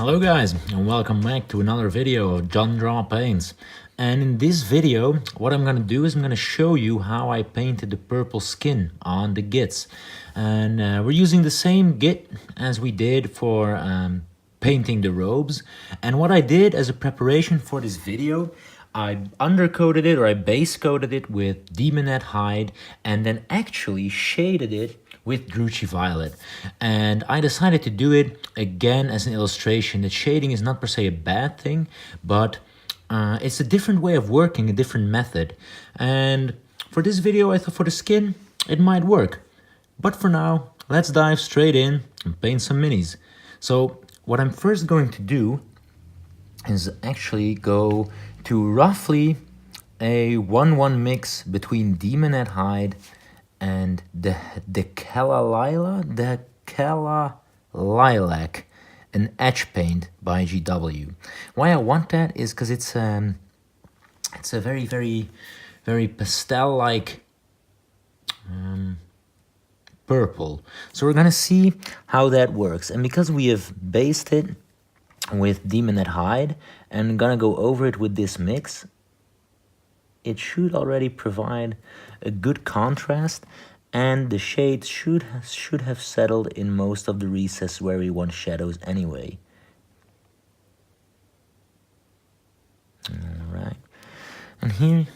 Hello guys, and welcome back to another video of John Draw Paints. And in this video, what I'm gonna do is I'm gonna show you how I painted the purple skin on the Gitz. And we're using the same Git as we did for painting the robes. And what I did as a preparation for this video, I undercoated it, or I base coated it with Demonette hide, and then actually shaded it with Drucci Violet. And I decided to do it again as an illustration that shading is not per se a bad thing, but it's a different way of working, a different method. And for this video, I thought for the skin, it might work. But for now, let's dive straight in and paint some minis. So what I'm first going to do is actually go to roughly a 1-1 mix between Demonette hide and the Kella Lilac, an etch paint by GW. Why I want that is because it's a very pastel-like purple. So we're gonna see how that works, and because we have based it with Demonette hide and gonna go over it with this mix, it should already provide a good contrast, and the shades should have settled in most of the recesses where we want shadows anyway. Alright, and here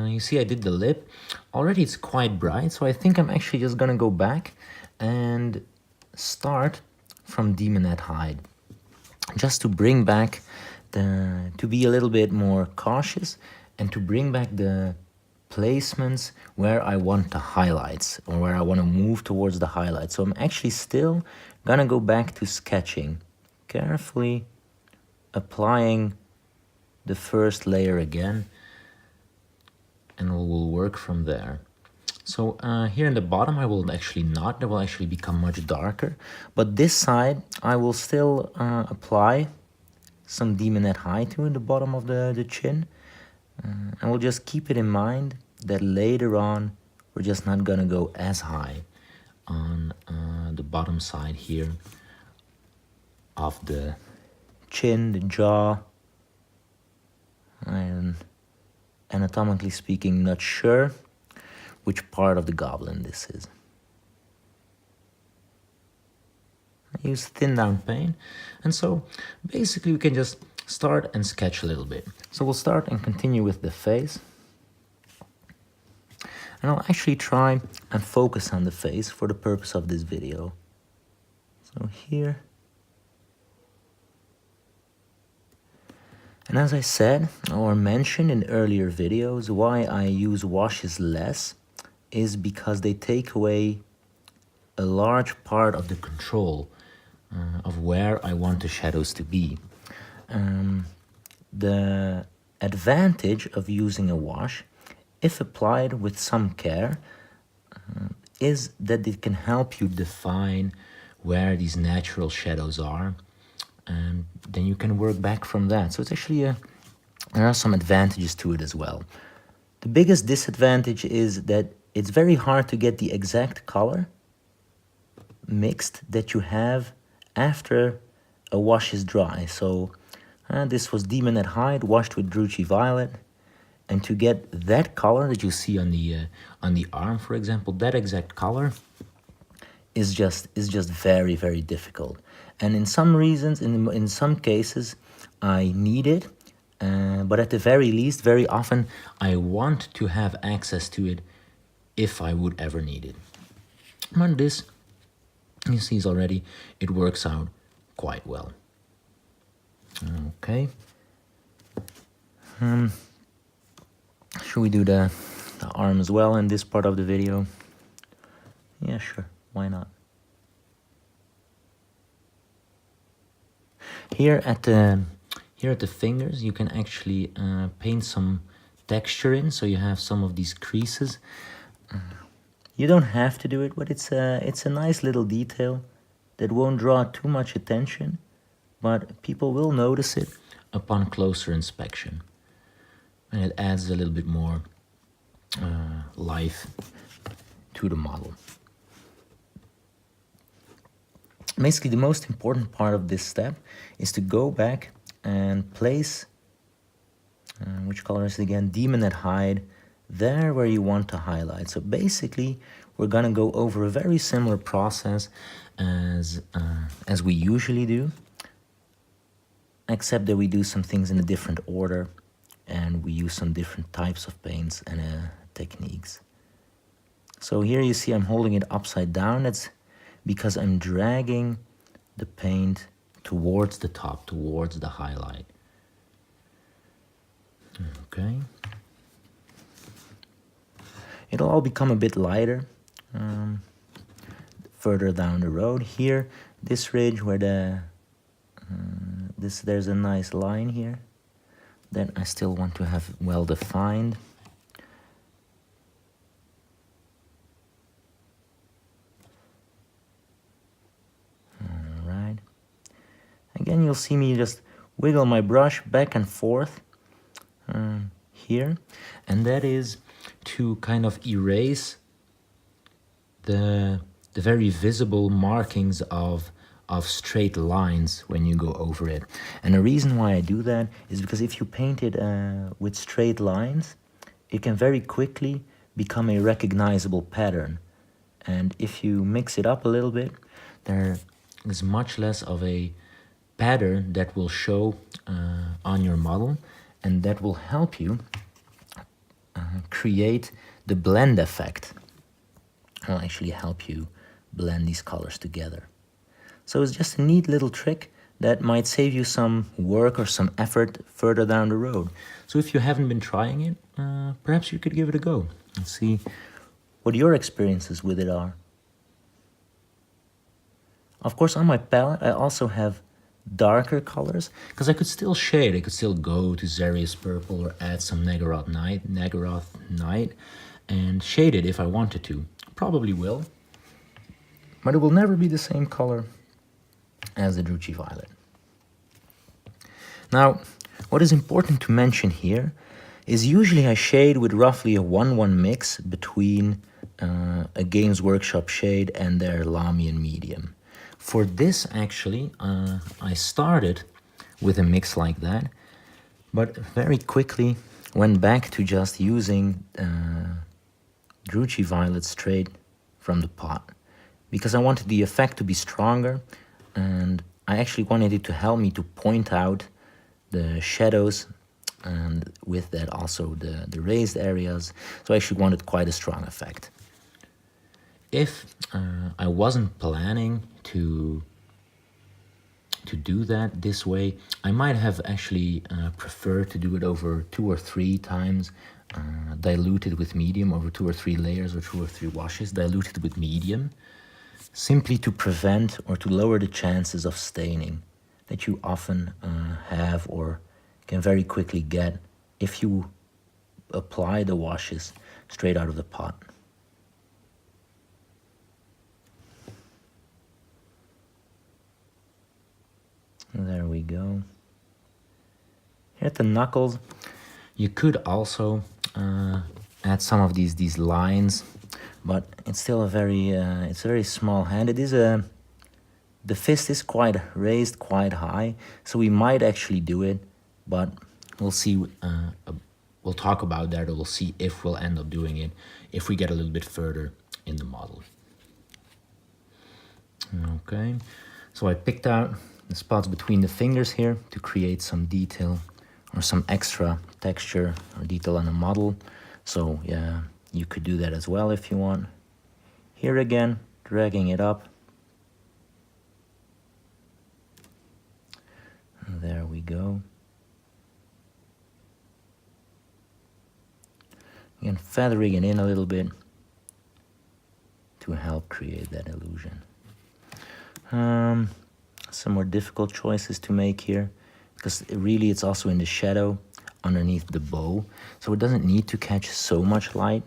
you see I did the lip. Already it's quite bright, so I think I'm actually just gonna go back and start from Demonette hide, just to bring back to be a little bit more cautious and to bring back the placements where I want the highlights, or where I want to move towards the highlights. So I'm actually still gonna go back to sketching, carefully applying the first layer again, and we'll work from there. So here in the bottom I will actually not, that will actually become much darker, but this side I will still apply some Demonette hide to in the bottom of the chin. And we'll just keep it in mind that later on we're just not gonna go as high on the bottom side here of the chin, the jaw. And anatomically speaking, not sure which part of the goblin this is. I use thin down paint, and so basically we can just start and sketch a little bit. So we'll start and continue with the face. And I'll actually try and focus on the face for the purpose of this video. So here. And as I said or mentioned in earlier videos, why I use washes less is because they take away a large part of the control of where I want the shadows to be. The advantage of using a wash, if applied with some care, is that it can help you define where these natural shadows are, and then you can work back from that. So it's actually there are some advantages to it as well. The biggest disadvantage is that it's very hard to get the exact color mixed that you have after a wash is dry. So this was Demonette hide washed with Drucci Violet, and to get that color that you see on the arm, for example, that exact color is just very difficult. And in some reasons, in some cases, I need it, but at the very least, very often, I want to have access to it if I would ever need it. But this, you see, already it works out quite well. Okay. Should we do the arm as well in this part of the video? Yeah, sure. Why not? Here at the fingers, you can actually paint some texture in, so you have some of these creases. You don't have to do it, but it's a nice little detail that won't draw too much attention, but people will notice it upon closer inspection. And it adds a little bit more life to the model. Basically, the most important part of this step is to go back and place, which color is it again? Demon at hide, there where you want to highlight. So basically, we're gonna go over a very similar process as we usually do, except that we do some things in a different order and we use some different types of paints and techniques. So here you see I'm holding it upside down. That's because I'm dragging the paint towards the top, towards the highlight. Okay. It'll all become a bit lighter further down the road. Here, this ridge where there's a nice line here that I still want to have well defined. Alright. Again, you'll see me just wiggle my brush back and forth here, and that is to kind of erase the very visible markings of straight lines when you go over it. And the reason why I do that is because if you paint it with straight lines, it can very quickly become a recognizable pattern. And if you mix it up a little bit, there is much less of a pattern that will show on your model, and that will help you create the blend effect. It will actually help you blend these colors together. So it's just a neat little trick that might save you some work or some effort further down the road. So if you haven't been trying it, perhaps you could give it a go and see what your experiences with it are. Of course, on my palette, I also have darker colors, because I could still shade. I could still go to Zarius Purple or add some Nagaroth Night and shade it if I wanted to. Probably will, but it will never be the same color as the Druchii Violet. Now, what is important to mention here is usually I shade with roughly a 1-1 mix between a Games Workshop shade and their Lamian medium. For this, actually, I started with a mix like that, but very quickly went back to just using Druchii Violet straight from the pot, because I wanted the effect to be stronger, and I actually wanted it to help me to point out the shadows, and with that also the raised areas. So I actually wanted quite a strong effect. If I wasn't planning to do that this way, I might have actually preferred to do it over 2 or 3 times, diluted with medium, over 2 or 3 layers or 2 or 3 washes, diluted with medium, simply to prevent or to lower the chances of staining that you often have or can very quickly get if you apply the washes straight out of the pot. There we go. Here at the knuckles, you could also add some of these lines, but it's still a very small hand. It is the fist is quite raised quite high, so we might actually do it, but we'll see. We'll talk about that, or we'll see if we'll end up doing it if we get a little bit further in the model. Okay, so I picked out the spots between the fingers here to create some detail or some extra texture or detail on the model. So yeah, you could do that as well if you want. Here again, dragging it up. And there we go. Again, feathering it in a little bit to help create that illusion. Some more difficult choices to make here, because really it's also in the shadow underneath the bow, so it doesn't need to catch so much light,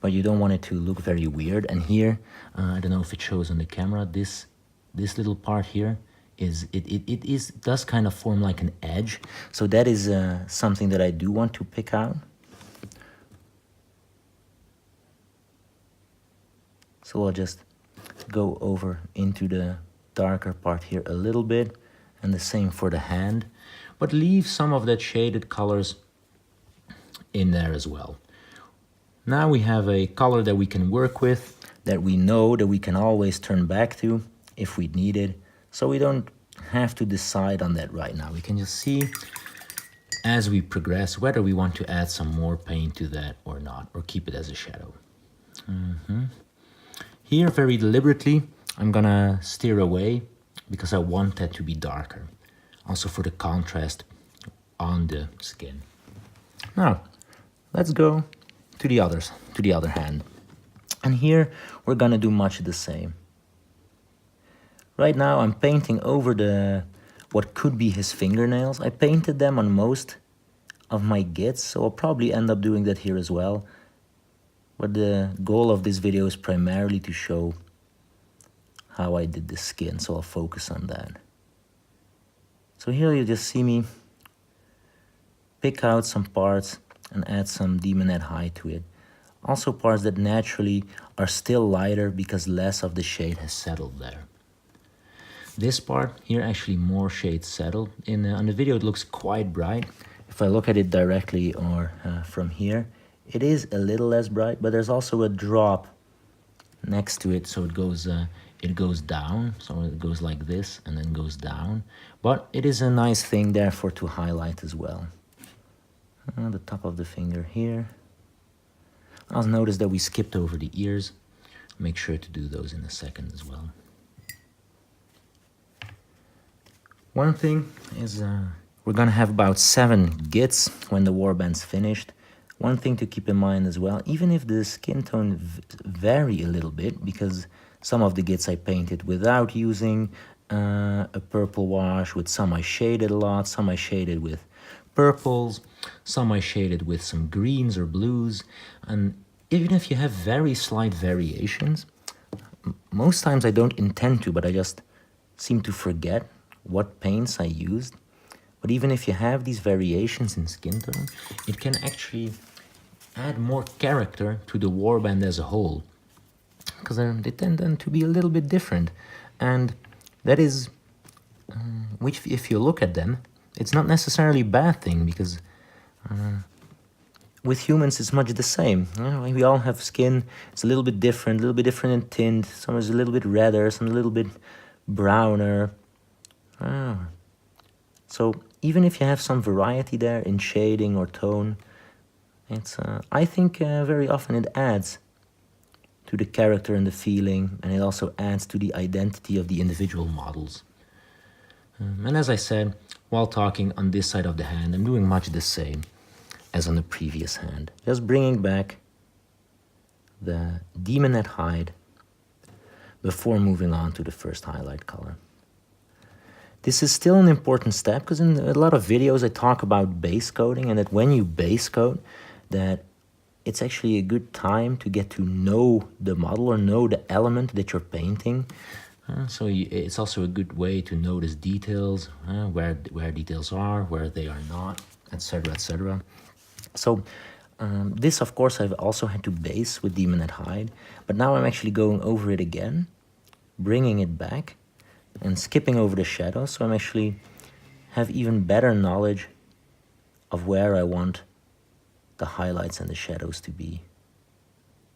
but you don't want it to look very weird. And here, I don't know if it shows on the camera, this little part here does kind of form like an edge, so that is something that I do want to pick out. So I'll just go over into the darker part here a little bit, and the same for the hand, but leave some of that shaded colors in there as well. Now we have a color that we can work with, that we know that we can always turn back to if we need it, so we don't have to decide on that right now. We can just see as we progress whether we want to add some more paint to that or not, or keep it as a shadow. Here, very deliberately, I'm gonna steer away because I want that to be darker, also for the contrast on the skin. Now, let's go to the other hand. And here, we're gonna do much the same. Right now, I'm painting over what could be his fingernails. I painted them on most of my Gitz, so I'll probably end up doing that here as well. But the goal of this video is primarily to show how I did the skin, so I'll focus on that. So here you just see me pick out some parts and add some demonette high to it. Also parts that naturally are still lighter because less of the shade has settled there. This part here actually more shades settled. On the video it looks quite bright. If I look at it directly or from here, it is a little less bright, but there's also a drop next to it, so it goes down. So it goes like this and then goes down. But it is a nice thing therefore to highlight as well. The top of the finger here. I'll notice that we skipped over the ears. Make sure to do those in a second as well. One thing is we're gonna have about 7 Gitz when the warband's finished. One thing to keep in mind as well, even if the skin tone vary a little bit, because some of the Gitz I painted without using a purple wash, with some I shaded a lot, some I shaded with purples, some I shaded with some greens or blues, and even if you have very slight variations, most times I don't intend to, but I just seem to forget what paints I used. But even if you have these variations in skin tone, it can actually add more character to the warband as a whole, because they tend then to be a little bit different. And that is, which if you look at them, it's not necessarily a bad thing, because with humans it's much the same. We all have skin, it's a little bit different in tint. Some is a little bit redder, some a little bit browner. So even if you have some variety there in shading or tone, it's I think very often it adds to the character and the feeling, and it also adds to the identity of the individual models. And as I said, while talking on this side of the hand, I'm doing much the same as on the previous hand. Just bringing back the demonette hide before moving on to the first highlight color. This is still an important step, because in a lot of videos I talk about base coating, and that when you base coat, that it's actually a good time to get to know the model or know the element that you're painting. So it's also a good way to notice details, where details are, where they are not, etc., etc. So this, of course, I've also had to base with demonette hide, but now I'm actually going over it again, bringing it back, and skipping over the shadows, so I'm actually have even better knowledge of where I want the highlights and the shadows to be.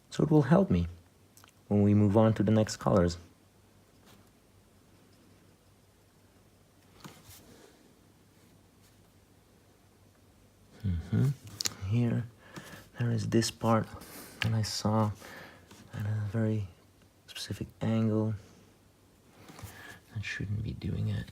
So it will help me when we move on to the next colors. Here, there is this part that I saw at a very specific angle. I shouldn't be doing it.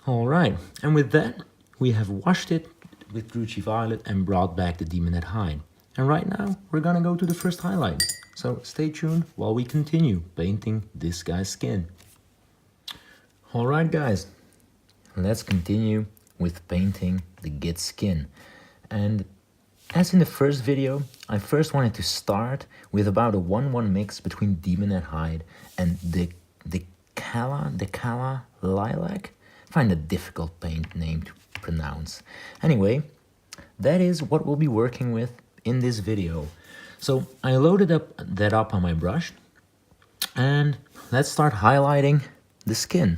All right, and with that, we have washed it with Drucci Violet and brought back the demonette hide. And right now, we're gonna go to the first highlight. So stay tuned while we continue painting this guy's skin. All right, guys, let's continue with painting the Gitz skin. And as in the first video, I first wanted to start with about a 1-1 mix between demonette hide and the Calla Lilac. I find a difficult paint name to pronounce. Anyway, that is what we'll be working with in this video. So I loaded that up on my brush, And let's start highlighting the skin.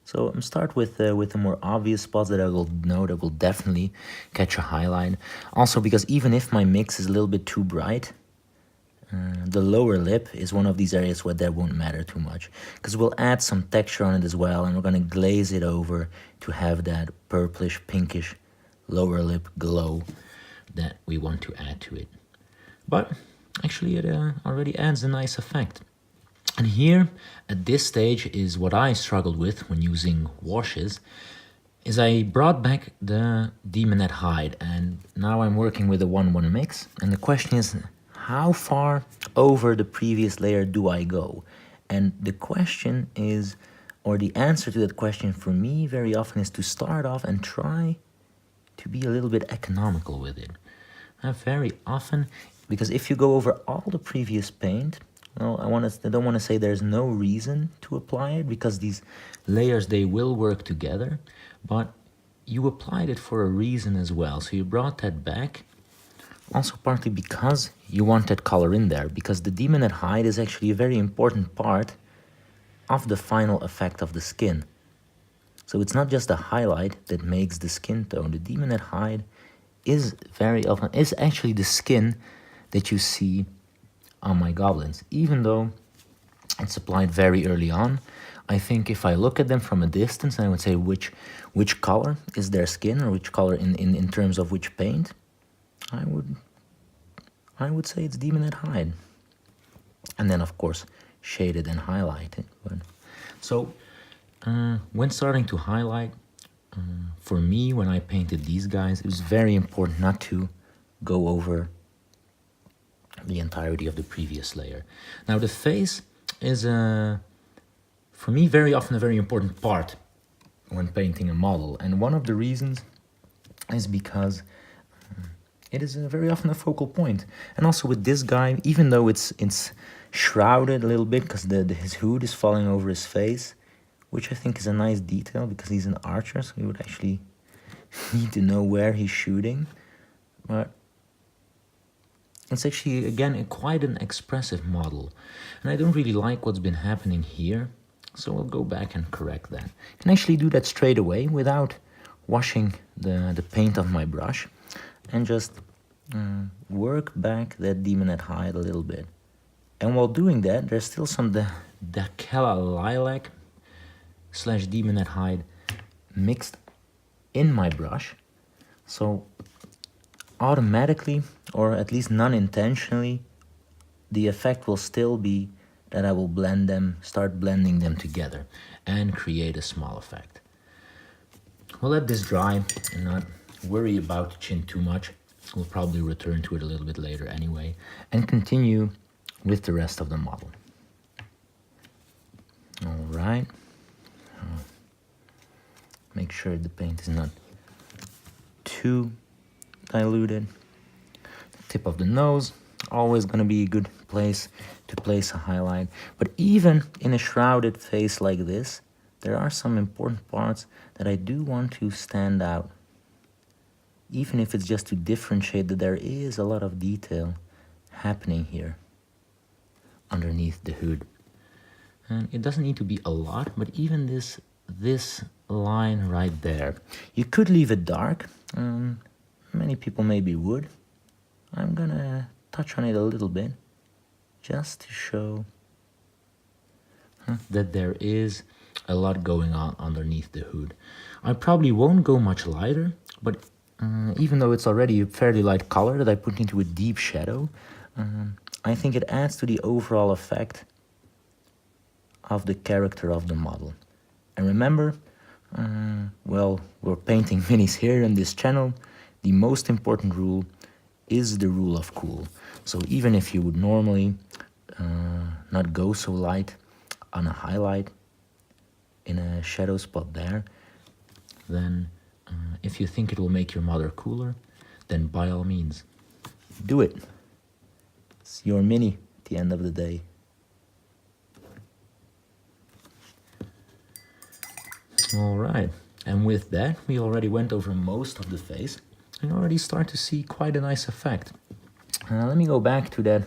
So I'm start with the more obvious spots that I will know that will definitely catch a highlight. Also because even if my mix is a little bit too bright, the lower lip is one of these areas where that won't matter too much, because we'll add some texture on it as well, and we're going to glaze it over to have that purplish, pinkish lower lip glow that we want to add to it. But actually it already adds a nice effect. And here, at this stage, is what I struggled with when using washes, is I brought back the Demonette hide, and now I'm working with a 1-1 mix, and the question is, how far over the previous layer do I go? And the question is, or the answer to that question for me very often is to start off and try to be a little bit economical with it. Very often, because if you go over all the previous paint, well, I don't want to say there's no reason to apply it, because these layers, they will work together, but you applied it for a reason as well. So you brought that back, also partly because you want that color in there, because the Demonette hide is actually a very important part of the final effect of the skin. So it's not just a highlight that makes the skin tone. The Demonette hide is very often is actually the skin that you see on my goblins. Even though it's applied very early on, I think if I look at them from a distance and I would say which color is their skin, or which color in terms of which paint, I would say it's Demonette hide. And then of course shaded and highlighted. But so when starting to highlight, for me, when I painted these guys, it was very important not to go over the entirety of the previous layer. Now the face is, for me, very often a very important part when painting a model. And one of the reasons is because it is very often a focal point. And also with this guy, even though it's shrouded a little bit because his hood is falling over his face, which I think is a nice detail because he's an archer, so he would actually need to know where he's shooting. But it's actually, again, quite an expressive model. And I don't really like what's been happening here, so I'll go back and correct that. And actually do that straight away without washing the paint off my brush, and just work back that Demonette hide a little bit. And while doing that, there's still some Dakella lilac / Demonette hide mixed in my brush. So automatically, or at least non-intentionally, the effect will still be that I will start blending them together and create a small effect. We'll let this dry and not worry about the chin too much. We'll probably return to it a little bit later anyway, and continue with the rest of the model. All right. Make sure the paint is not too diluted. The tip of the nose, always going to be a good place to place a highlight. But even in a shrouded face like this, there are some important parts that I do want to stand out. Even if it's just to differentiate that there is a lot of detail happening here underneath the hood. And it doesn't need to be a lot, but even this line right there, you could leave it dark. Many people maybe would. I'm gonna touch on it a little bit just to show that there is a lot going on underneath the hood. I probably won't go much lighter, but even though it's already a fairly light color that I put into a deep shadow, I think it adds to the overall effect of the character of the model. And remember, well, we're painting minis here in this channel. The most important rule is the rule of cool. So even if you would normally not go so light on a highlight in a shadow spot there, then if you think it will make your model cooler, then by all means, do it. It's your mini at the end of the day. All right, and with that, we already went over most of the face and already start to see quite a nice effect. Let me go back to that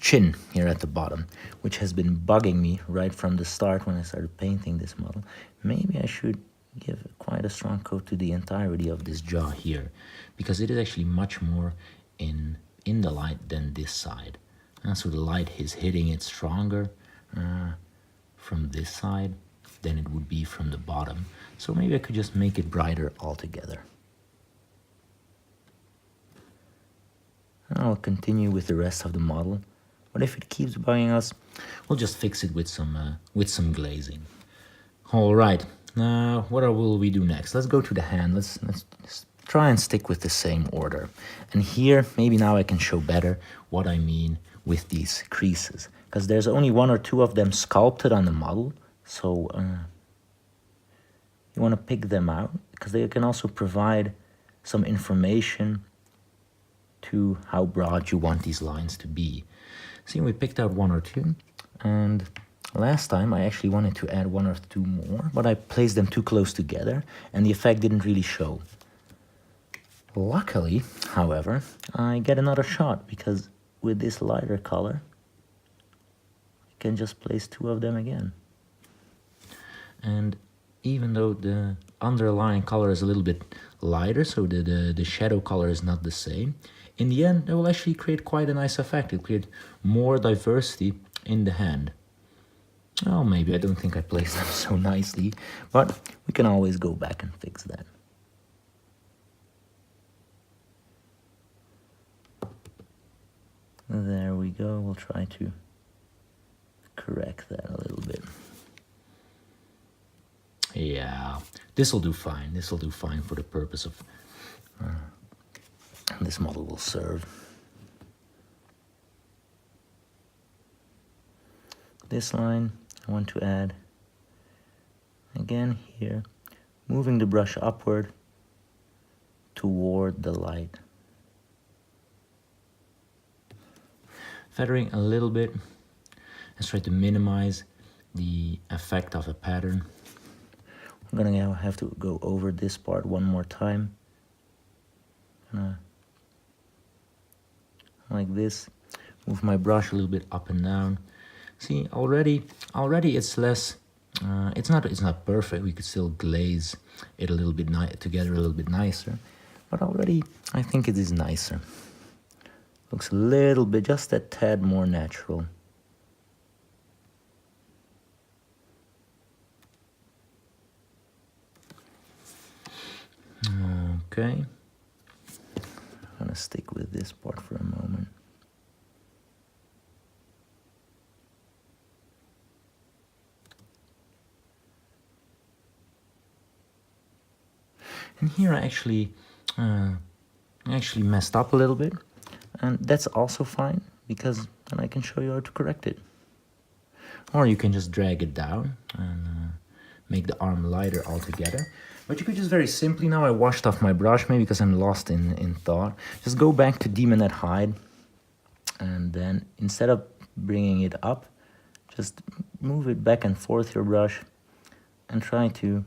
chin here at the bottom, which has been bugging me right from the start when I started painting this model. Maybe I should give quite a strong coat to the entirety of this jaw here, because it is actually much more in the light than this side. So the light is hitting it stronger from this side than it would be from the bottom. So maybe I could just make it brighter altogether. I'll continue with the rest of the model, but if it keeps bugging us, we'll just fix it with some glazing. All right, now what will we do next? Let's go to the hand. Let's try and stick with the same order. And here, maybe now I can show better what I mean with these creases, because there's only one or two of them sculpted on the model, so you want to pick them out, because they can also provide some information to how broad you want these lines to be. See, we picked out one or two, and last time I actually wanted to add one or two more, but I placed them too close together and the effect didn't really show. Luckily, however, I get another shot, because with this lighter color, I can just place two of them again. And even though the underlying color is a little bit lighter, so the shadow color is not the same, in the end, it will actually create quite a nice effect. It will create more diversity in the hand. Oh, maybe I don't think I placed them so nicely, but we can always go back and fix that. There we go. We'll try to correct that a little bit. Yeah, this will do fine. This will do fine for the purpose of this model will serve. This line I want to add again here, moving the brush upward toward the light. Feathering a little bit. Let's try to minimize the effect of a pattern. I'm gonna have to go over this part one more time. Like this, move my brush a little bit up and down. See, already it's less. It's not perfect. We could still glaze it a little bit together a little bit nicer, but already I think it is nicer. Looks a little bit, just a tad more natural. Okay. I'm gonna stick with this part for a moment. And here I actually messed up a little bit, and that's also fine, because then I can show you how to correct it. Or you can just drag it down and make the arm lighter altogether. But you could just very simply, now I washed off my brush, maybe because I'm lost in thought, just go back to Demonette Hide, and then instead of bringing it up, just move it back and forth your brush and try to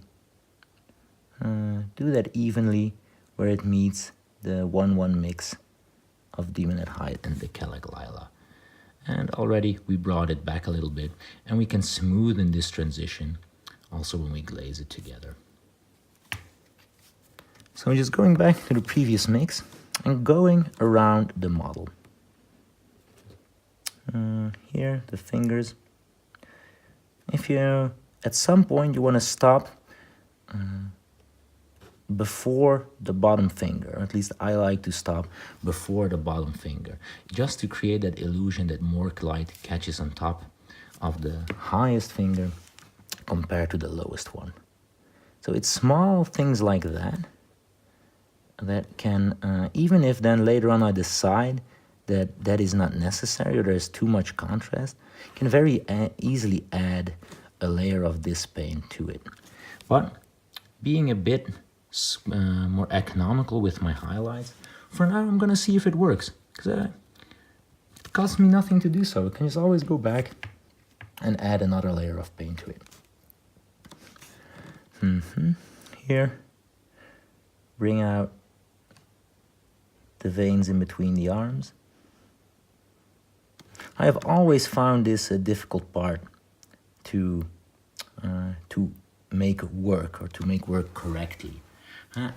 do that evenly where it meets the 1-1 mix of Demonette Hide and the Kelleg Lila. And already we brought it back a little bit, and we can smoothen this transition also when we glaze it together. So I'm just going back to the previous mix and going around the model. Here, the fingers. If you, at some point, you want to stop before the bottom finger, or at least I like to stop before the bottom finger, just to create that illusion that more light catches on top of the highest finger compared to the lowest one. So it's small things like that that can, even if then later on I decide that that is not necessary or there's too much contrast, can very easily add a layer of this paint to it. But being a bit more economical with my highlights, for now I'm gonna see if it works, because it costs me nothing to do so. I can just always go back and add another layer of paint to it. Here, bring out the veins in between the arms. I have always found this a difficult part to make work, or to make work correctly,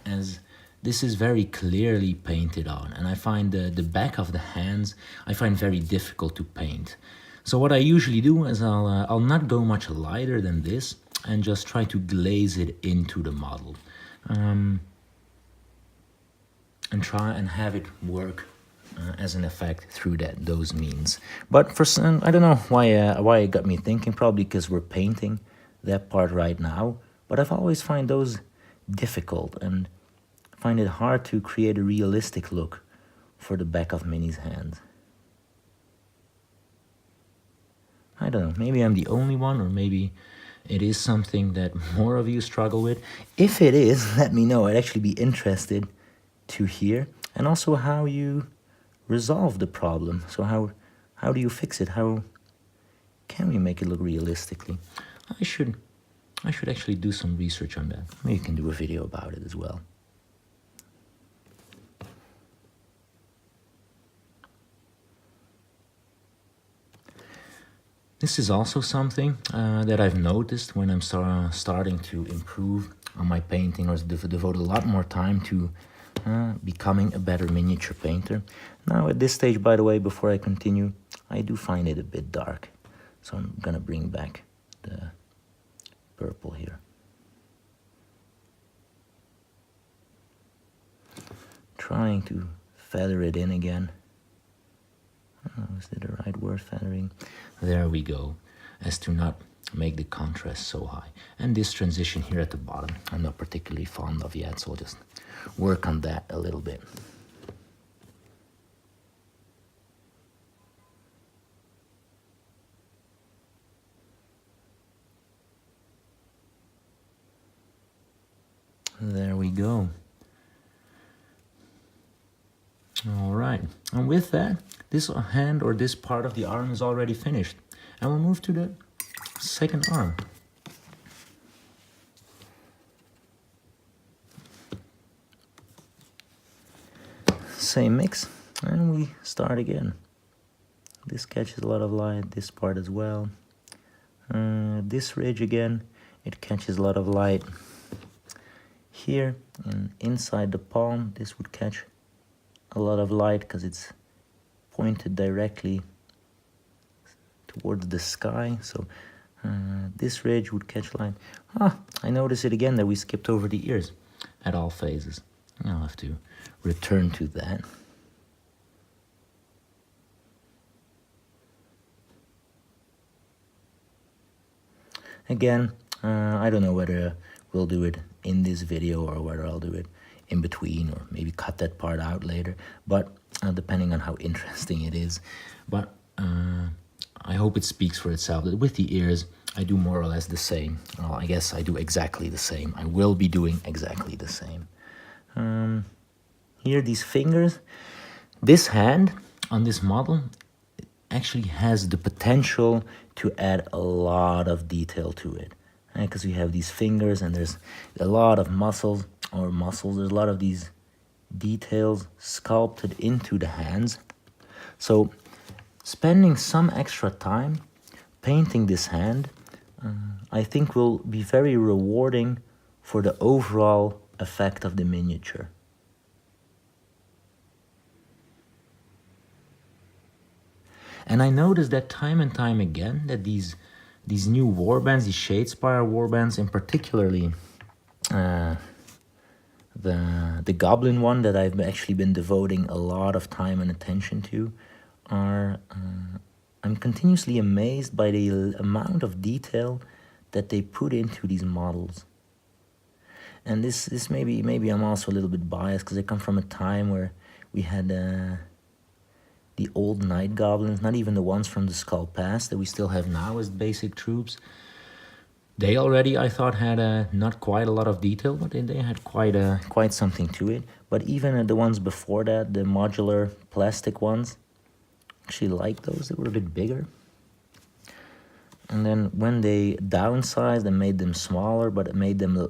as this is very clearly painted on, and I find the back of the hands I find very difficult to paint. So what I usually do is I'll not go much lighter than this and just try to glaze it into the model, and try and have it work as an effect through those means. But for some, I don't know why it got me thinking, probably because we're painting that part right now, but I've always find those difficult and find it hard to create a realistic look for the back of Minnie's hands. I don't know, maybe I'm the only one, or maybe it is something that more of you struggle with. If it is, let me know. I'd actually be interested to hear, and also how you resolve the problem. So how do you fix it? How can we make it look realistically? I should actually do some research on that. Maybe you can do a video about it as well. This is also something that I've noticed when I'm starting to improve on my painting, or devote a lot more time to becoming a better miniature painter. Now at this stage, by the way, before I continue, I do find it a bit dark. So I'm gonna bring back the purple here. Trying to feather it in again. Is it the right word, feathering? There we go, as to not make the contrast so high. And this transition here at the bottom, I'm not particularly fond of yet, so I'll just work on that a little bit. There we go. All right, and with that, this hand, or this part of the arm, is already finished. And we'll move to the second arm. Same mix, and we start again. This catches a lot of light, this part as well. This ridge again, it catches a lot of light. Here, and inside the palm, this would catch a lot of light because it's pointed directly towards the sky. So this ridge would catch light. I notice it again that we skipped over the ears at all phases. I'll have to return to that. Again, I don't know whether we'll do it in this video or whether I'll do it in between, or maybe cut that part out later, but depending on how interesting it is. But I hope it speaks for itself that with the ears I do more or less the same. Well, I guess I do exactly the same. I will be doing exactly the same. Here, these fingers, this hand on this model actually has the potential to add a lot of detail to it, because we have these fingers and there's a lot of muscles, there's a lot of these details sculpted into the hands. So spending some extra time painting this hand, I think will be very rewarding for the overall effect of the miniature. And I noticed that time and time again that these new warbands, these Shadespire warbands, and particularly the Goblin one that I've actually been devoting a lot of time and attention to, are I'm continuously amazed by the amount of detail that they put into these models. And this maybe I'm also a little bit biased because I come from a time where we had the old Night Goblins, not even the ones from the Skull Pass that we still have now as basic troops. They already, I thought, had not quite a lot of detail, but they had quite something to it. But even the ones before that, the modular plastic ones, actually like those. They were a bit bigger. And then when they downsized and made them smaller, but it made them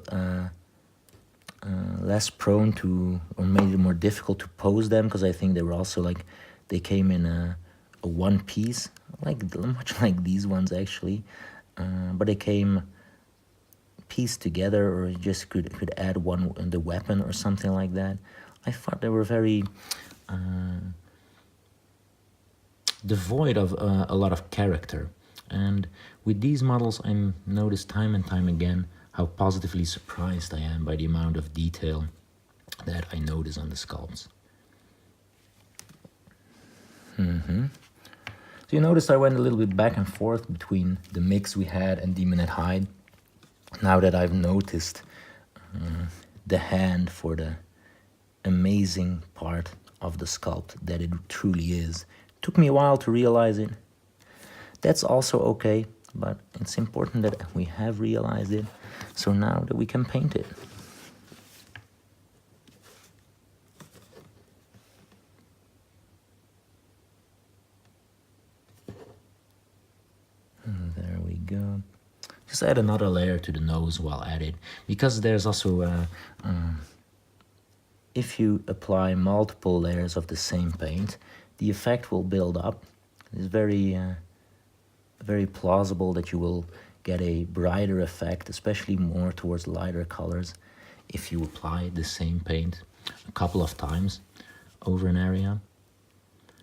less prone to, or made it more difficult to pose them, because I think they were also like, they came in a a one piece, much like these ones actually, but they came pieced together, or you just could add one in the weapon or something like that. I thought they were very devoid of a lot of character. And with these models, I noticed time and time again how positively surprised I am by the amount of detail that I notice on the sculpts. So you noticed I went a little bit back and forth between the mix we had and Demon at Hide. Now that I've noticed the hand for the amazing part of the sculpt that it truly is. Took me a while to realize it. That's also okay, but it's important that we have realized it, so now that we can paint it. And there we go. Just add another layer to the nose while at it, because there's also if you apply multiple layers of the same paint, the effect will build up. It's very plausible that you will get a brighter effect, especially more towards lighter colors, if you apply the same paint a couple of times over an area.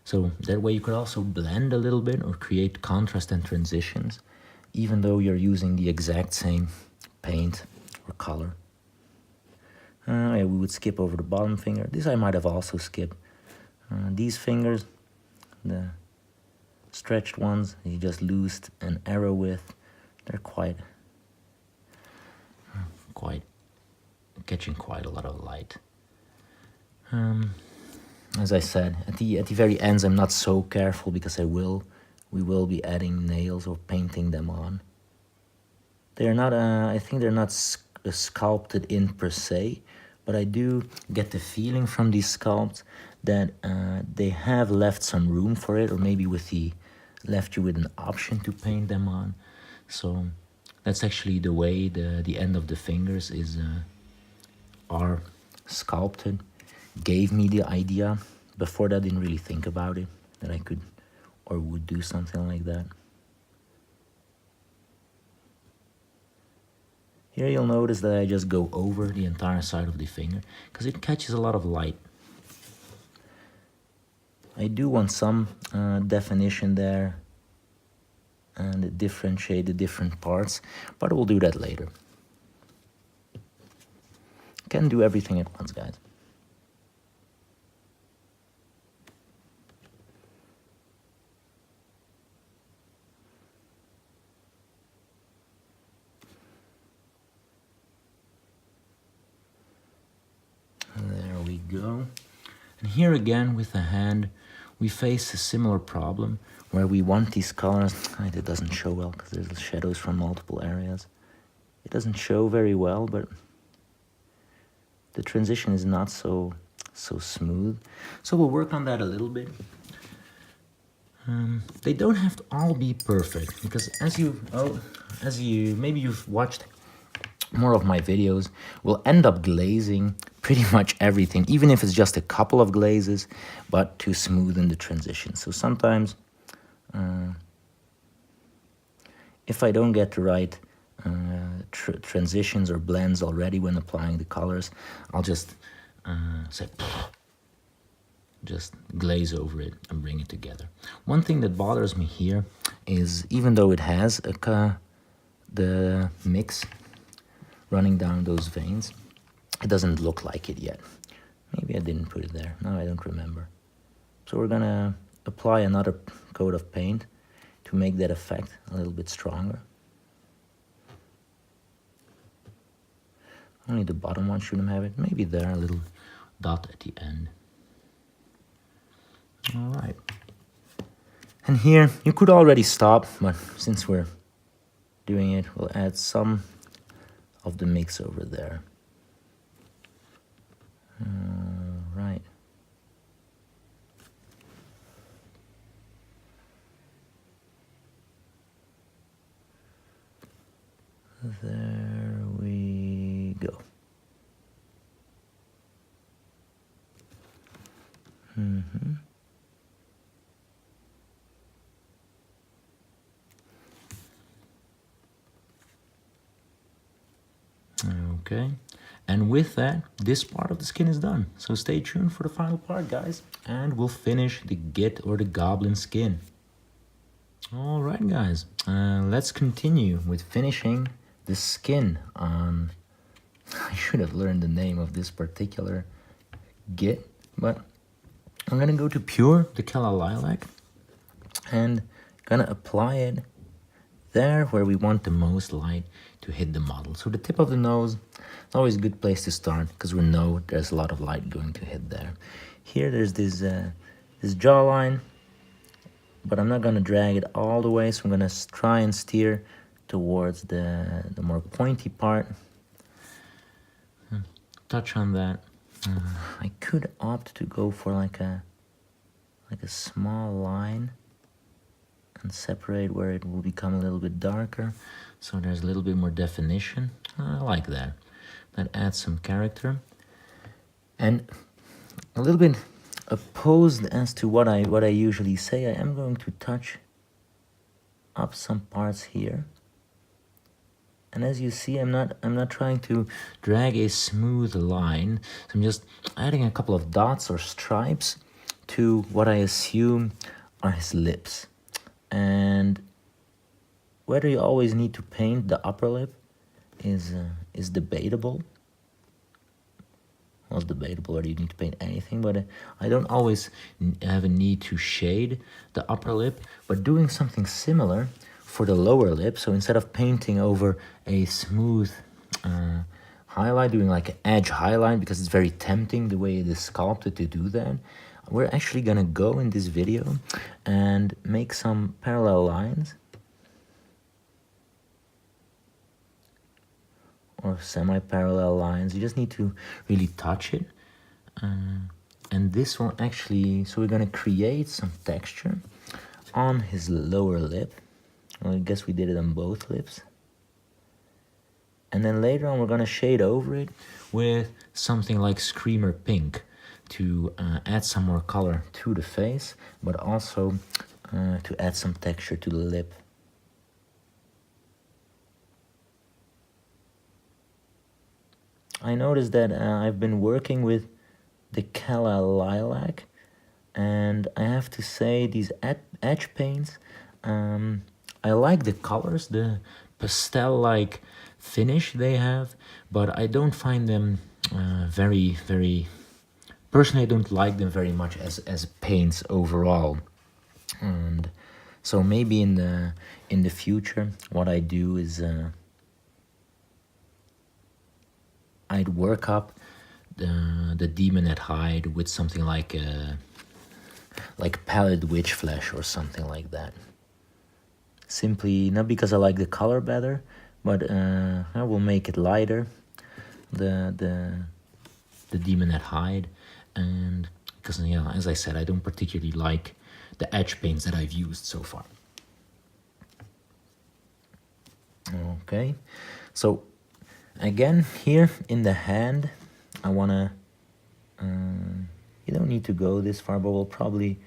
So that way you could also blend a little bit or create contrast and transitions, even though you're using the exact same paint or color. Yeah, we would skip over the bottom finger. This I might have also skipped. These fingers, the stretched ones, you just loosed an arrow with. They're quite catching quite a lot of light. As I said, at the very ends, I'm not so careful because we will be adding nails or painting them on. They're not. I think they're not sculpted in per se, but I do get the feeling from these sculpts that they have left some room for it, or maybe left you with an option to paint them on. So that's actually the way the end of the fingers are sculpted. Gave me the idea. Before that, I didn't really think about it, that I could or would do something like that. Here you'll notice that I just go over the entire side of the finger because it catches a lot of light. I do want some definition there and differentiate the different parts, but we'll do that later. Can't do everything at once, guys. There we go. And here again with the hand, we face a similar problem where we want these colors. It doesn't show well because there's shadows from multiple areas. It doesn't show very well, but the transition is not so smooth. So we'll work on that a little bit. They don't have to all be perfect because maybe you've watched more of my videos, we'll end up glazing pretty much everything, even if it's just a couple of glazes, but to smoothen the transition. So sometimes if I don't get the right transitions or blends already when applying the colors, I'll just just glaze over it and bring it together. One thing that bothers me here is, even though it has the mix running down those veins, it doesn't look like it yet. Maybe I didn't put it there. No, I don't remember. So we're gonna apply another coat of paint to make that effect a little bit stronger. Only the bottom one shouldn't have it. Maybe there, a little dot at the end. All right. And here, you could already stop, but since we're doing it, we'll add some of the mix over there. Right. There we go. Okay, and with that, this part of the skin is done. So stay tuned for the final part, guys, and we'll finish the Git or the goblin skin. All right, guys, let's continue with finishing the skin on... I should have learned the name of this particular Git, but I'm gonna go to Pure, the Kala Lilac, and gonna apply it there where we want the most light to hit the model. So the tip of the nose is always a good place to start because we know there's a lot of light going to hit there. Here there's this jawline, but I'm not gonna drag it all the way, so I'm gonna try and steer towards the more pointy part. Touch on that. I could opt to go for like a small line and separate where it will become a little bit darker, so there's a little bit more definition. I like that. That adds some character. And a little bit opposed as to what I usually say, I am going to touch up some parts here. And as you see, I'm not trying to drag a smooth line. I'm just adding a couple of dots or stripes to what I assume are his lips. And whether you always need to paint the upper lip is debatable. Well, it's debatable whether you need to paint anything, but I don't always have a need to shade the upper lip, but doing something similar for the lower lip. So instead of painting over a smooth highlight, doing like an edge highlight, because it's very tempting the way it is sculpted to do that, we're actually gonna go in this video and make some parallel lines or semi-parallel lines. You just need to really touch it, and this will actually, so we're gonna create some texture on his lower lip. Well, I guess we did it on both lips. And then later on, we're gonna shade over it with something like Screamer Pink to add some more color to the face, but also to add some texture to the lip. I noticed that I've been working with the Kala Lilac, and I have to say these edge paints, I like the colors, the pastel-like finish they have, but I don't find them very... Personally, I don't like them very much as paints overall. And so maybe in the future, what I do is I'd work up the demonette hide with something like pallid witch flesh or something like that. Simply not because I like the color better, but I will make it lighter, the demonette hide, and because, you know, as I said, I don't particularly like the edge paints that I've used so far. Okay, so again here in the hand, I wanna. You don't need to go this far, but we'll probably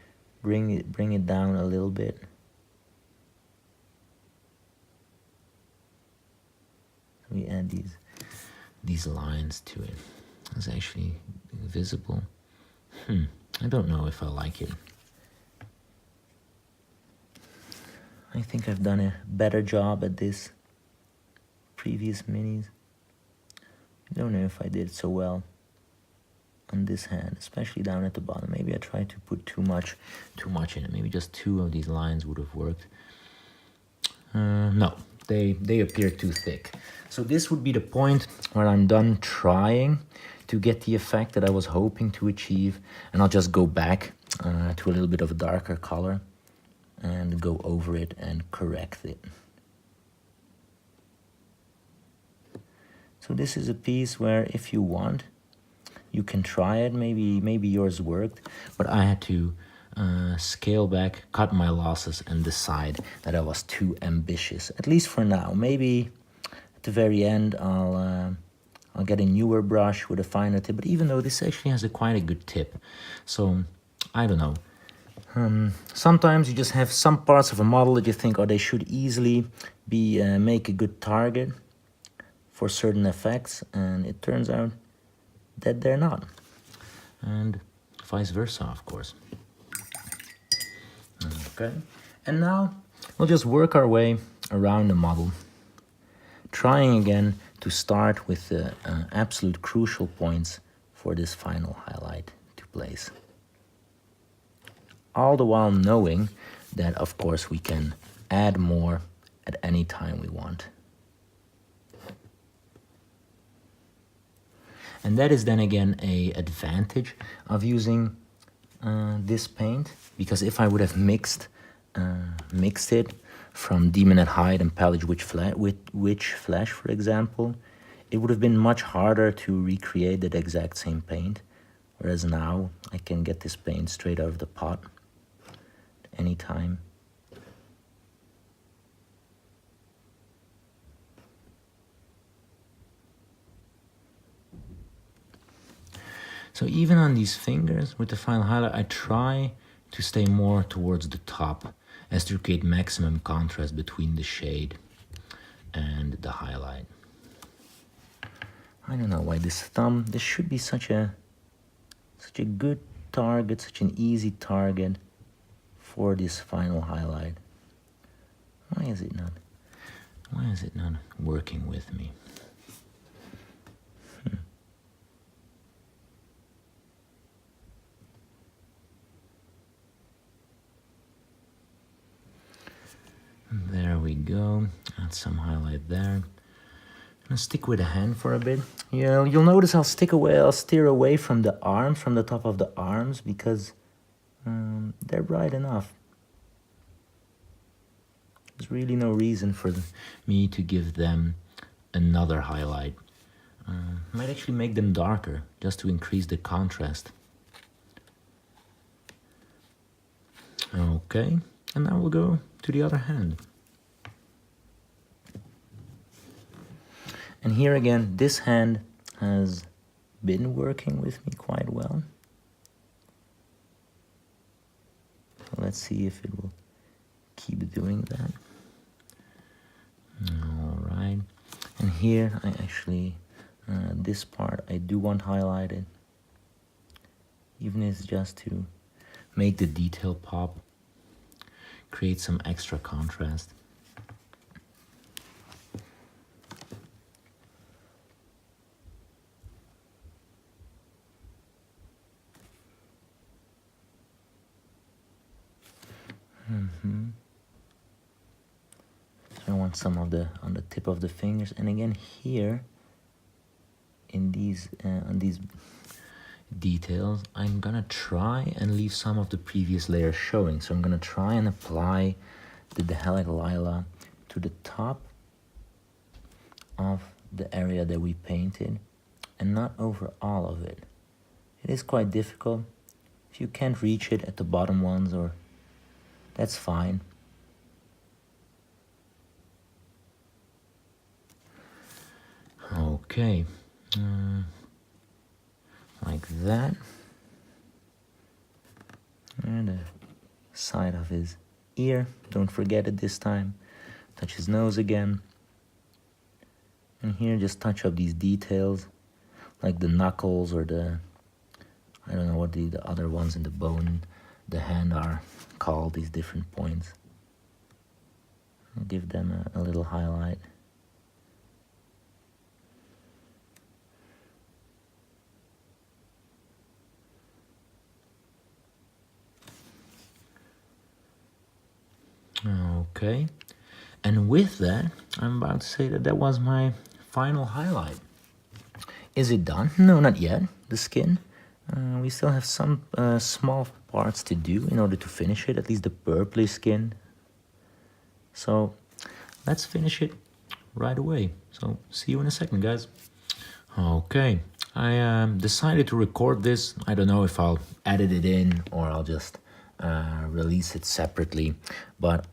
bring it down a little bit. We add these lines to it. It's actually visible. I don't know if I like it. I think I've done a better job at this previous minis. I don't know if I did so well on this hand, especially down at the bottom. Maybe I tried to put too much in it. Maybe just 2 of these lines would have worked. No, they appear too thick. So this would be the point where I'm done trying to get the effect that I was hoping to achieve, and I'll just go back to a little bit of a darker color and go over it and correct it. So this is a piece where, if you want, you can try it. Maybe yours worked, but I had to scale back, cut my losses, and decide that I was too ambitious, at least for now. Maybe at the very end I'll get a newer brush with a finer tip, but even though this actually has quite a good tip, so I don't know. Sometimes you just have some parts of a model that you think, oh, they should easily be make a good target for certain effects, and it turns out that they're not. And vice versa, of course. Okay, and now we'll just work our way around the model, trying again to start with the absolute crucial points for this final highlight to place. All the while knowing that, of course, we can add more at any time we want. And that is then again a advantage of using this paint, because if I would have mixed it from Demon at Hide and Pallid Witch Flesh, for example, it would have been much harder to recreate that exact same paint. Whereas now I can get this paint straight out of the pot at any time. So even on these fingers with the final highlight, I try to stay more towards the top as to create maximum contrast between the shade and the highlight. I don't know why this thumb, this should be such a good target, such an easy target for this final highlight. Why is it not working with me? There we go, add some highlight there. I'm gonna stick with the hand for a bit. Yeah, you'll notice I'll steer away from the arms, from the top of the arms, because they're bright enough. There's really no reason for me to give them another highlight. Might actually make them darker, just to increase the contrast. Okay, and now we'll go to the other hand. And here again, this hand has been working with me quite well. So let's see if it will keep doing that. All right, and here I actually, this part I do want highlighted, even if it's just to make the detail pop, create some extra contrast. So I want some of the on the tip of the fingers, and again here in these on these details, I'm gonna try and leave some of the previous layers showing. So I'm gonna try and apply the Dahelic Lila to the top of the area that we painted, and not over all of it. It is quite difficult. If you can't reach it at the bottom ones, or that's fine. Okay, like that. And the side of his ear, don't forget it this time. Touch his nose again. And here just touch up these details, like the knuckles or the, I don't know what the other ones in the bone, the hand are called, these different points. Give them a little highlight. Okay, and with that, I'm about to say that that was my final highlight. Is it done? No, not yet. The skin. We still have some small parts to do in order to finish it, at least the purpley skin. So let's finish it right away. So see you in a second, guys. Okay, I decided to record this. I don't know if I'll edit it in or I'll just release it separately, but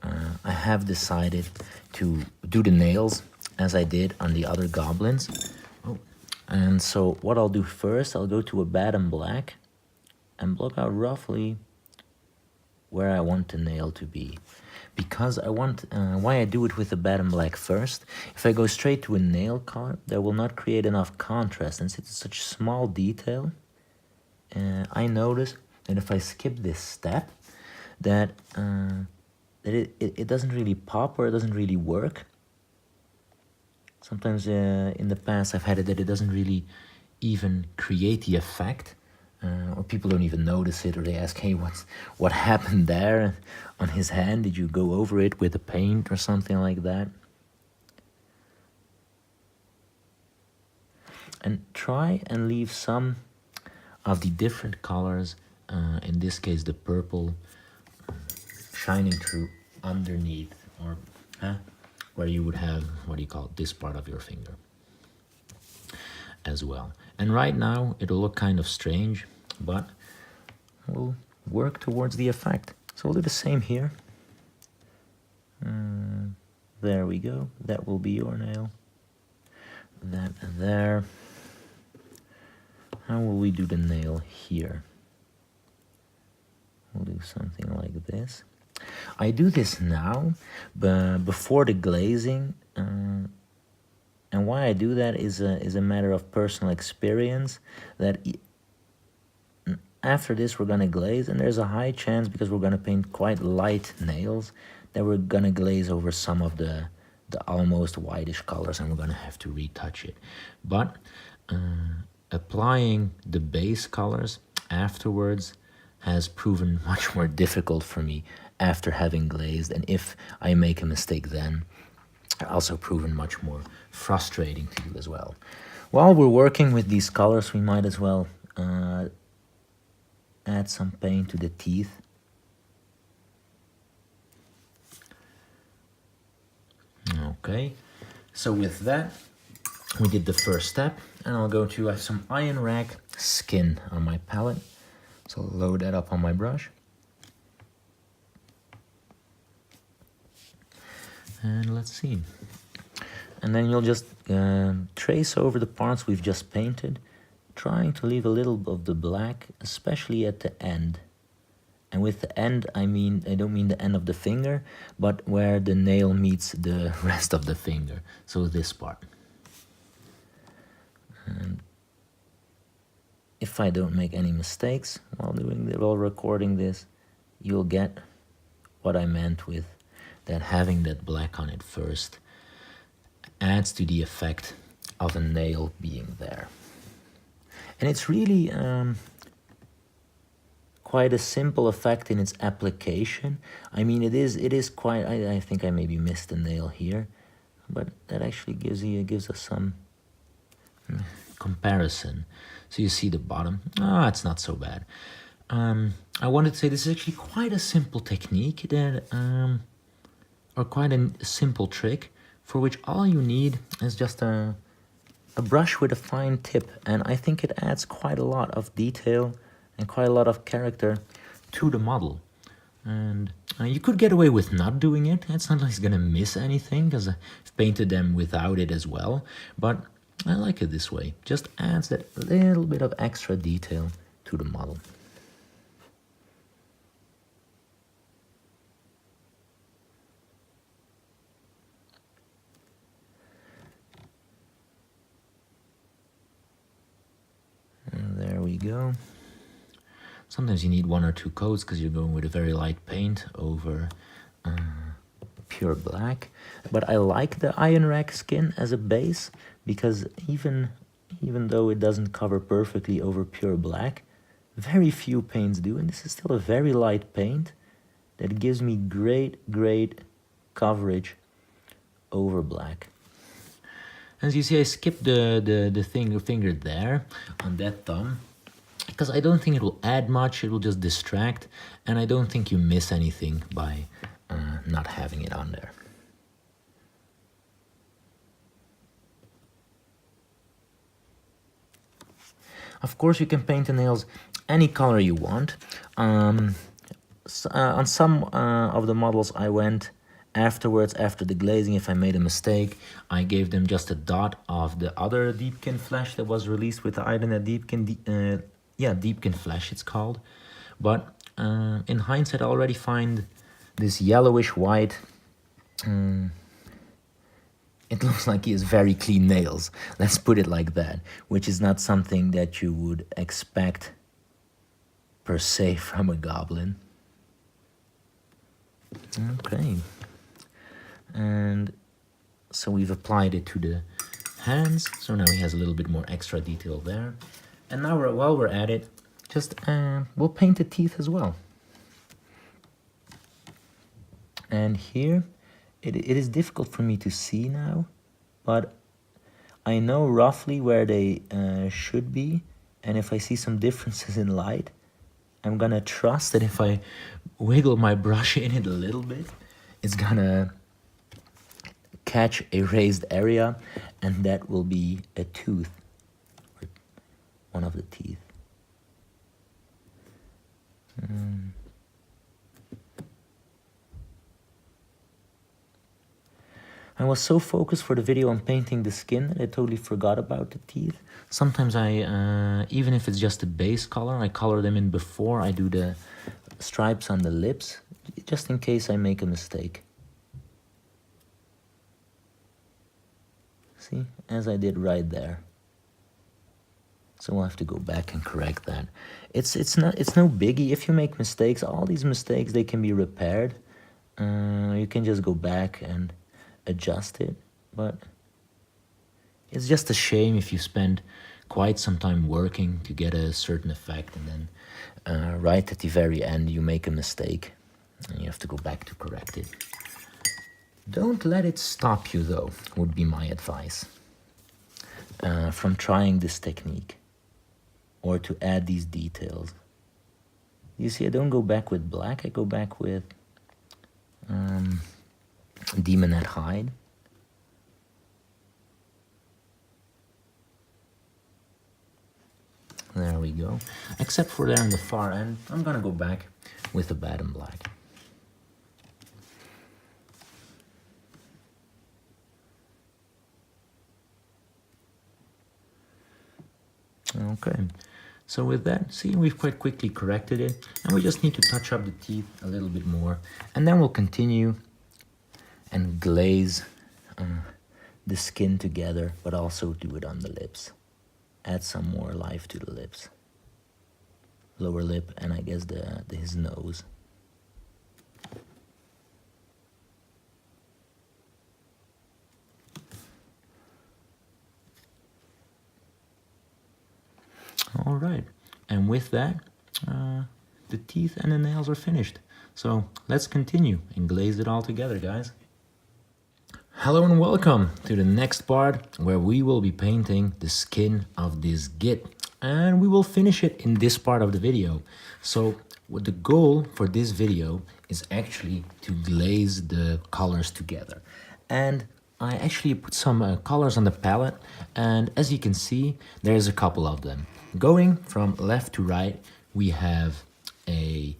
I have decided to do the nails as I did on the other goblins. And so what I'll do first, I'll go to a Baden Black and block out roughly where I want the nail to be. because I want, why I do it with the bed and black first. If I go straight to a nail color, that will not create enough contrast, and since it's such small detail, I notice that if I skip this step, that it doesn't really pop, or it doesn't really work. Sometimes in the past I've had it that it doesn't really even create the effect, or people don't even notice it, or they ask, hey, what happened there on his hand? Did you go over it with a paint or something like that? And try and leave some of the different colors, in this case the purple, shining through underneath, or where you would have, what do you call it, this part of your finger as well. And right now it'll look kind of strange, but we'll work towards the effect. So we'll do the same here. There we go. That will be your nail. That there. How will we do the nail here? We'll do something like this. I do this now, but before the glazing, and why I do that is a matter of personal experience. That after this we're gonna glaze, and there's a high chance, because we're gonna paint quite light nails, that we're gonna glaze over some of the almost whitish colors, and we're gonna have to retouch it. But applying the base colors afterwards has proven much more difficult for me after having glazed, and if I make a mistake then, also proven much more frustrating to you as well. While we're working with these colors, we might as well add some paint to the teeth. Okay, so with that, we did the first step, and I'll go to some iron rack skin on my palette. So I'll load that up on my brush. And let's see. And then you'll just trace over the parts we've just painted, trying to leave a little of the black, especially at the end. And with the end, I don't mean the end of the finger, but where the nail meets the rest of the finger. So this part. And if I don't make any mistakes while recording this, you'll get what I meant with that having that black on it first adds to the effect of a nail being there. And it's really quite a simple effect in its application. I mean, it is quite, I think I maybe missed a nail here, but that actually gives us some comparison. So you see the bottom. It's not so bad. I wanted to say this is actually quite a simple technique that, or quite a simple trick, for which all you need is just a brush with a fine tip, and I think it adds quite a lot of detail and quite a lot of character to the model. And you could get away with not doing it. It's not like it's gonna miss anything, because I've painted them without it as well, but I like it this way. Just adds that little bit of extra detail to the model. And there we go. Sometimes you need one or two coats because you're going with a very light paint over pure black. But I like the iron rack skin as a base, because even though it doesn't cover perfectly over pure black, very few paints do, and this is still a very light paint that gives me great coverage over black. As you see, I skipped the finger there on that thumb, because I don't think it will add much, it will just distract, and I don't think you miss anything by not having it on there. Of course, you can paint the nails any color you want. On some of the models I went afterwards, after the glazing, if I made a mistake, I gave them just a dot of the other Deepkin flesh that was released with the iron at Deepkin. Deepkin flesh it's called. But in hindsight, I already find this yellowish white. It looks like he has very clean nails, let's put it like that, which is not something that you would expect per se from a goblin. Okay, and so we've applied it to the hands, so now he has a little bit more extra detail there. And now while we're at it, just we'll paint the teeth as well. And here, it is difficult for me to see now, but I know roughly where they should be, and if I see some differences in light, I'm gonna trust that if I wiggle my brush in it a little bit, it's gonna catch a raised area, and that will be a tooth, or one of the teeth. I was so focused for the video on painting the skin that I totally forgot about the teeth. Sometimes I, even if it's just a base color, I color them in before I do the stripes on the lips, just in case I make a mistake. See, as I did right there. So we'll have to go back and correct that. It's no biggie. If you make mistakes, all these mistakes, they can be repaired. You can just go back and adjust it, but it's just a shame if you spend quite some time working to get a certain effect, and then right at the very end you make a mistake and you have to go back to correct it. Don't let it stop you, though, would be my advice, from trying this technique or to add these details. You see, I don't go back with black, I go back with Demonette hide. There we go. Except for there on the far end, I'm gonna go back with the Baden black. Okay, so with that, see, we've quite quickly corrected it, and we just need to touch up the teeth a little bit more, and then we'll continue and glaze the skin together, but also do it on the lips. Add some more life to the lips. Lower lip, and I guess his nose. All right, and with that, the teeth and the nails are finished. So let's continue and glaze it all together, guys. Hello and welcome to the next part where we will be painting the skin of this Git, and we will finish it in this part of the video. So what the goal for this video is actually to glaze the colors together. And I actually put some colors on the palette, and as you can see, there's a couple of them. Going from left to right, we have a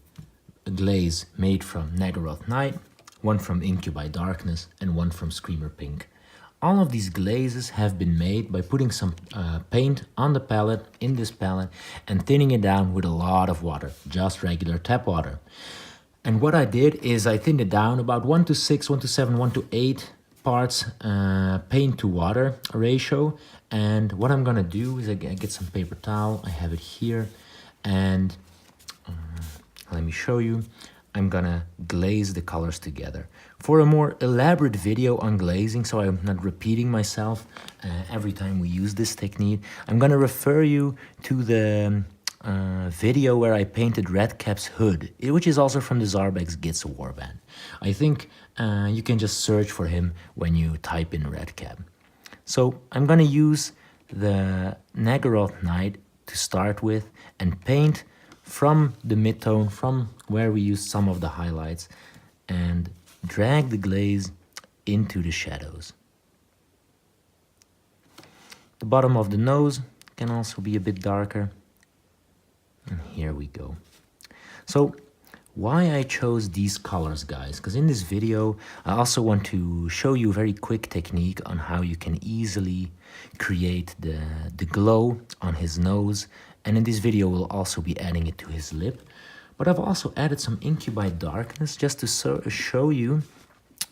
glaze made from Nagaroth Night, one from Incubi Darkness, and one from Screamer Pink. All of these glazes have been made by putting some paint on the palette, in this palette, and thinning it down with a lot of water, just regular tap water. And what I did is I thinned it down about 1 to 6, 1 to 7, 1 to 8 parts paint to water ratio. And what I'm gonna do is I get some paper towel, I have it here, and let me show you. I'm gonna glaze the colors together. For a more elaborate video on glazing, so I'm not repeating myself every time we use this technique, I'm gonna refer you to the video where I painted Redcap's hood, which is also from the Zarbag's Gitz warband. I think you can just search for him when you type in Redcap. So I'm gonna use the Nagaroth Night to start with and paint from the midtone, from where we use some of the highlights, and drag the glaze into the shadows. The bottom of the nose can also be a bit darker. And here we go. So why I chose these colors, guys, because in this video I also want to show you a very quick technique on how you can easily create the glow on his nose, and in this video we'll also be adding it to his lip. But I've also added some Incubi Darkness just to show you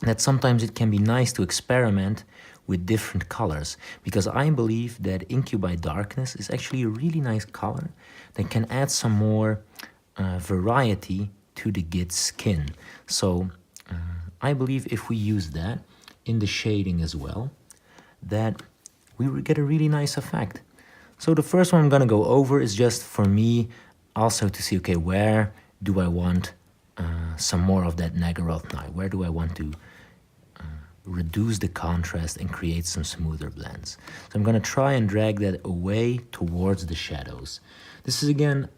that sometimes it can be nice to experiment with different colors, because I believe that Incubi Darkness is actually a really nice color that can add some more variety to the Gitz skin. So I believe if we use that in the shading as well, that we will get a really nice effect. So the first one I'm gonna go over is just for me also to see, okay, where do I want some more of that Nagaroth night? Where do I want to reduce the contrast and create some smoother blends? So I'm gonna try and drag that away towards the shadows. This is again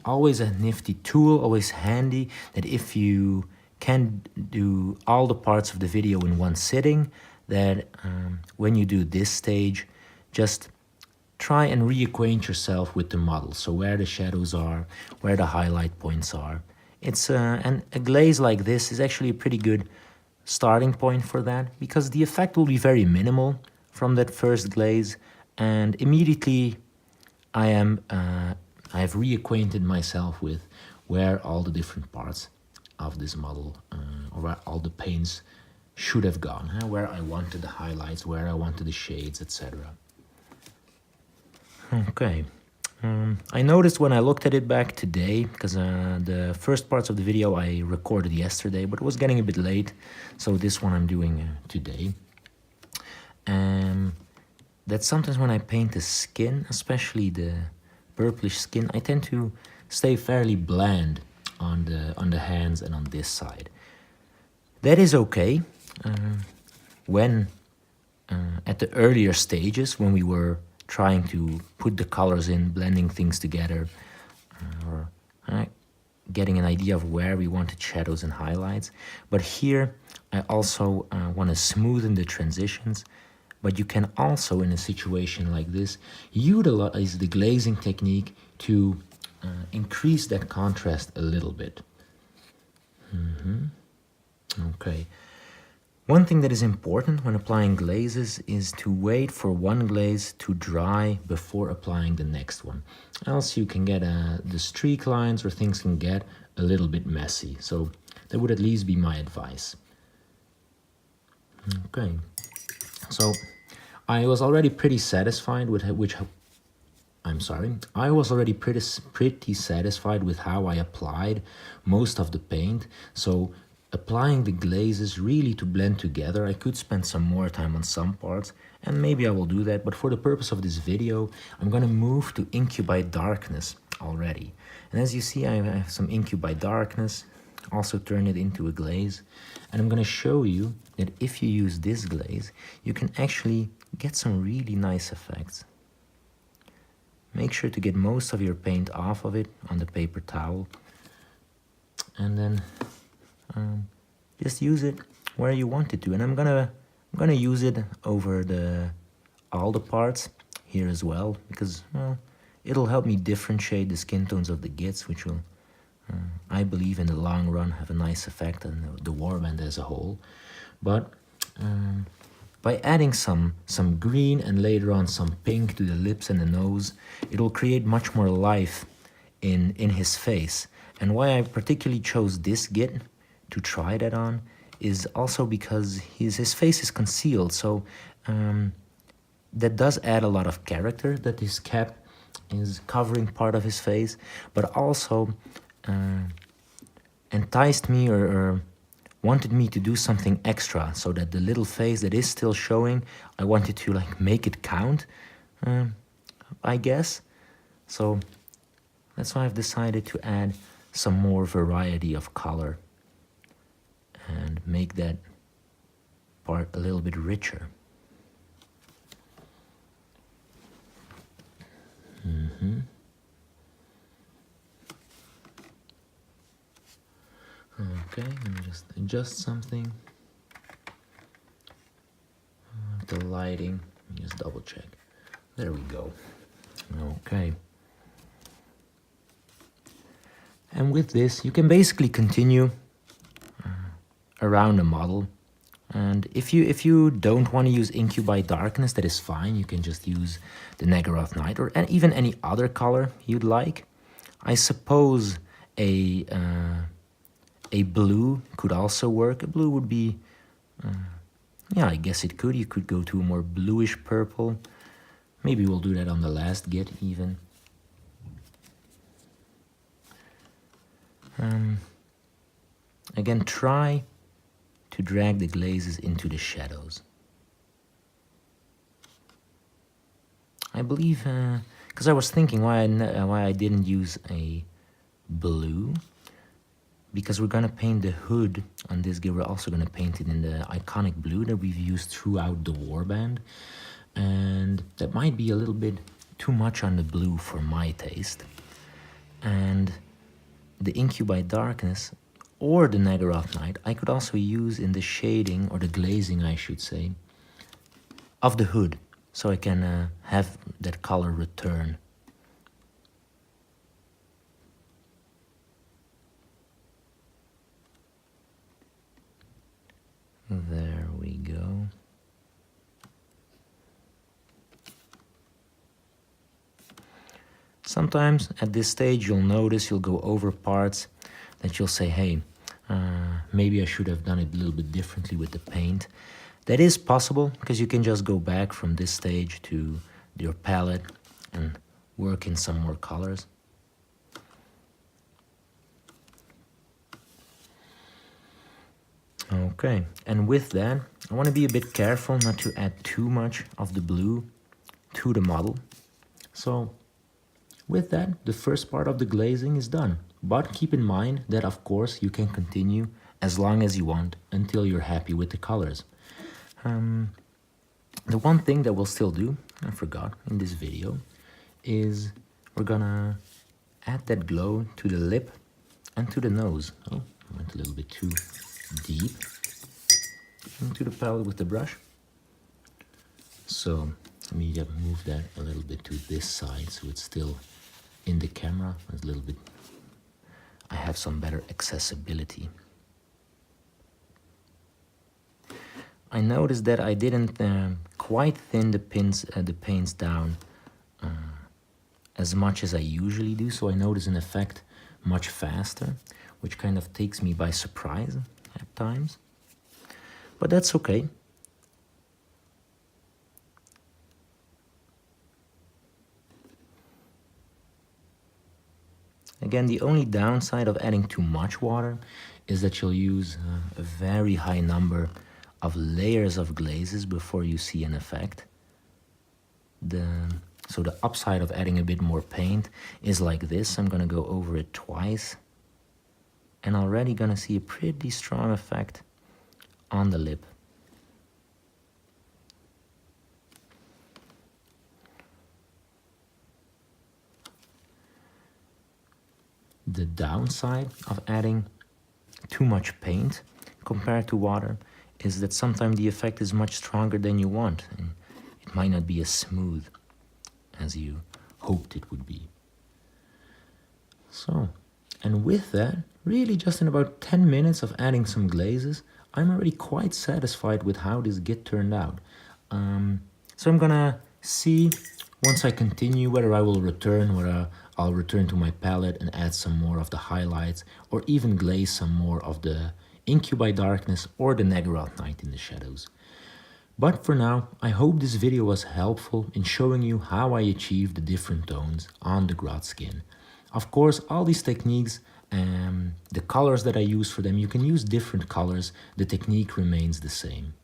always a nifty tool, always handy, that if you can do all the parts of the video in one sitting, that when you do this stage, just try and reacquaint yourself with the model. So where the shadows are, where the highlight points are. It's and a glaze like this is actually a pretty good starting point for that, because the effect will be very minimal from that first glaze, and immediately I've reacquainted myself with where all the different parts of this model or where all the paints should have gone, where I wanted the highlights, where I wanted the shades, etc. Okay, I noticed when I looked at it back today, because the first parts of the video I recorded yesterday, but it was getting a bit late, so this one I'm doing today. That sometimes when I paint the skin, especially the purplish skin, I tend to stay fairly bland on the hands and on this side. That is okay when at the earlier stages, when we were trying to put the colors in, blending things together, or getting an idea of where we wanted shadows and highlights. But here I also want to smoothen the transitions. But you can also, in a situation like this, utilize the glazing technique to increase that contrast a little bit. Okay. One thing that is important when applying glazes is to wait for one glaze to dry before applying the next one. Else you can get the streak lines, or things can get a little bit messy. So that would at least be my advice. Okay. So I was already pretty satisfied with I was already pretty satisfied with how I applied most of the paint. So applying the glazes really to blend together, I could spend some more time on some parts, and maybe I will do that, but for the purpose of this video, I'm gonna move to Incubi Darkness already. And as you see, I have some Incubi Darkness, also turn it into a glaze, and I'm gonna show you that if you use this glaze, you can actually get some really nice effects. Make sure to get most of your paint off of it on the paper towel, and then just use it where you want it to. And I'm gonna use it over all the parts here as well, because well, it'll help me differentiate the skin tones of the Gitz, which will I believe in the long run have a nice effect on the warband as a whole. But by adding some green and later on some pink to the lips and the nose, it'll create much more life in his face. And why I particularly chose this Git to try that on is also because his face is concealed, so that does add a lot of character, that his cap is covering part of his face, but also enticed me or wanted me to do something extra, so that the little face that is still showing, I wanted to like make it count, I guess. So that's why I've decided to add some more variety of color and make that part a little bit richer. Okay, let me just adjust something. The lighting, let me just double check. There we go. Okay. And with this, you can basically continue around the model. And if you don't want to use Incubi Darkness, that is fine. You can just use the Nagaroth Night or even any other color you'd like. I suppose A blue could also work. A blue would be, yeah, I guess it could. You could go to a more bluish purple. Maybe we'll do that on the last Git even. Again, try to drag the glazes into the shadows. I believe, because I was thinking why I didn't use a blue, because we're gonna paint the hood on this Git. We're also gonna paint it in the iconic blue that we've used throughout the warband, and that might be a little bit too much on the blue for my taste. And the Incubi Darkness or the Nagaroth Night I could also use in the shading, or the glazing I should say, of the hood, so I can have that color return. There we go. Sometimes at this stage you'll notice you'll go over parts that you'll say, hey, maybe I should have done it a little bit differently with the paint. That is possible, because you can just go back from this stage to your palette and work in some more colors. Okay, and with that, I want to be a bit careful not to add too much of the blue to the model. So with that, the first part of the glazing is done. But keep in mind that of course you can continue as long as you want until you're happy with the colors. The one thing that we'll still do, I forgot in this video, is we're gonna add that glow to the lip and to the nose. Oh, I went a little bit too deep into the palette with the brush. So let me move that a little bit to this side so it's still in the camera. It's a little bit, I have some better accessibility. I noticed that I didn't quite thin the paints down as much as I usually do, so I notice an effect much faster, which kind of takes me by surprise at times. But that's okay. Again, the only downside of adding too much water is that you'll use a very high number of layers of glazes before you see an effect. So the upside of adding a bit more paint is like this. I'm gonna go over it twice and already gonna see a pretty strong effect on the lip. The downside of adding too much paint compared to water is that sometimes the effect is much stronger than you want, and it might not be as smooth as you hoped it would be. So, and with that, really just in about 10 minutes of adding some glazes, I'm already quite satisfied with how this Git turned out. So I'm gonna see, once I continue, whether I will return, whether I'll return to my palette and add some more of the highlights, or even glaze some more of the Incubi Darkness or the Nagaroth Night in the shadows. But for now, I hope this video was helpful in showing you how I achieved the different tones on the Groth skin. Of course, all these techniques, the colors that I use for them, you can use different colors, the technique remains the same.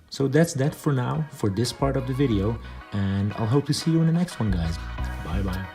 So that's that for now, for this part of the video, and I'll hope to see you in the next one, guys. Bye bye.